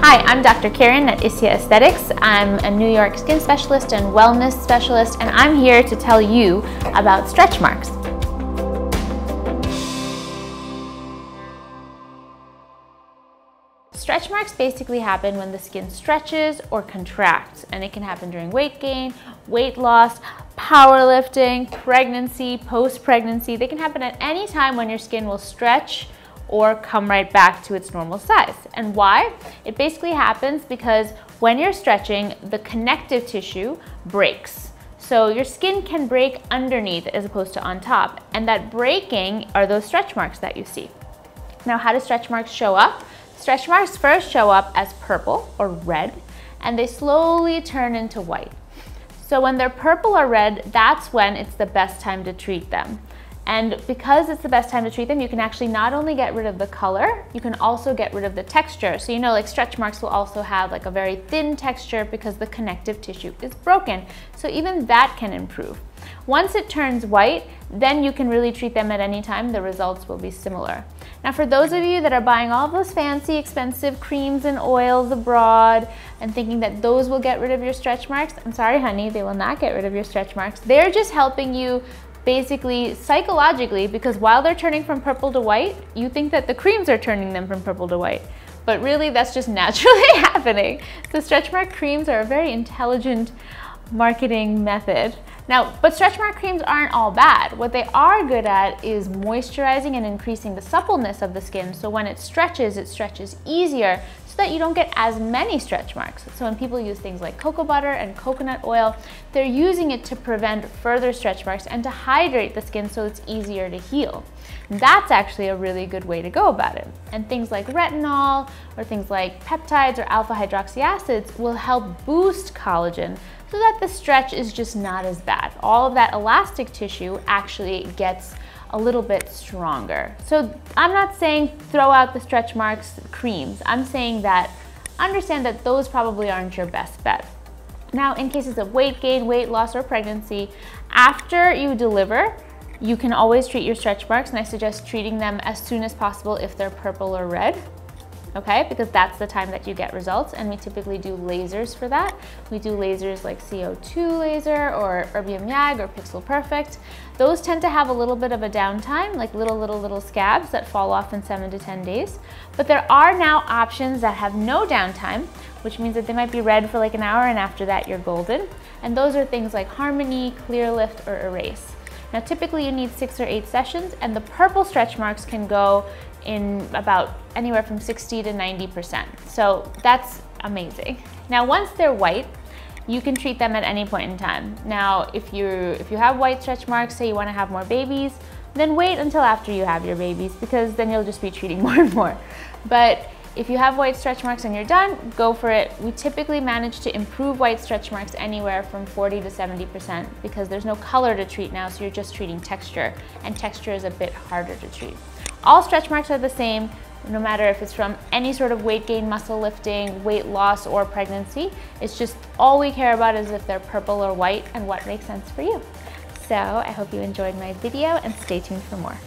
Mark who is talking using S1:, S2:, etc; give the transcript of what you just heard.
S1: Hi, I'm Dr. Kiran at Isya Aesthetics. I'm a New York skin specialist and wellness specialist, and I'm here to tell you about stretch marks. Stretch marks basically happen when the skin stretches or contracts, and it can happen during weight gain, weight loss, powerlifting, pregnancy, post-pregnancy. They can happen at any time when your skin will stretch or come right back to its normal size. And why? It basically happens because when you're stretching, the connective tissue breaks. So your skin can break underneath as opposed to on top, and that breaking are those stretch marks that you see. Now, how do stretch marks show up? Stretch marks first show up as purple or red, and they slowly turn into white. So when they're purple or red, that's when it's the best time to treat them. And because it's the best time to treat them, you can actually not only get rid of the color, you can also get rid of the texture. So like stretch marks will also have like a very thin texture because the connective tissue is broken. So even that can improve. Once it turns white, then you can really treat them at any time. The results will be similar. Now, for those of you that are buying all those fancy, expensive creams and oils abroad and thinking that those will get rid of your stretch marks, I'm sorry, honey, they will not get rid of your stretch marks. They're just helping you basically psychologically, because while they're turning from purple to white, you think that the creams are turning them from purple to white. But really, that's just naturally happening. So stretch mark creams are a very intelligent marketing method. Now, but stretch mark creams aren't all bad. What they are good at is moisturizing and increasing the suppleness of the skin. So when it stretches easier so that you don't get as many stretch marks. So when people use things like cocoa butter and coconut oil, they're using it to prevent further stretch marks and to hydrate the skin so it's easier to heal. That's actually a really good way to go about it. And things like retinol or things like peptides or alpha hydroxy acids will help boost collagen so that the stretch is just not as bad. All of that elastic tissue actually gets a little bit stronger. So I'm not saying throw out the stretch marks creams. I'm saying that understand that those probably aren't your best bet. Now, in cases of weight gain, weight loss, or pregnancy, after you deliver, you can always treat your stretch marks, and I suggest treating them as soon as possible if they're purple or red. Okay, because that's the time that you get results, and we typically do lasers for that. We do lasers like CO2 laser or Erbium YAG or Pixel Perfect. Those tend to have a little bit of a downtime, like little scabs that fall off in 7 to 10 days. But there are now options that have no downtime, which means that they might be red for like an hour, and after that you're golden. And those are things like Harmony, Clear Lift, or Erase. Now, typically you need 6 or 8 sessions, and the purple stretch marks can go in about anywhere from 60 to 90%. So that's amazing. Now, once they're white, you can treat them at any point in time. Now, if you have white stretch marks, say you want to have more babies, then wait until after you have your babies, because then you'll just be treating more and more. But if you have white stretch marks and you're done, go for it. We typically manage to improve white stretch marks anywhere from 40 to 70% because there's no color to treat now, so you're just treating texture, and texture is a bit harder to treat. All stretch marks are the same, no matter if it's from any sort of weight gain, muscle lifting, weight loss, or pregnancy. It's just all we care about is if they're purple or white and what makes sense for you. So I hope you enjoyed my video, and stay tuned for more.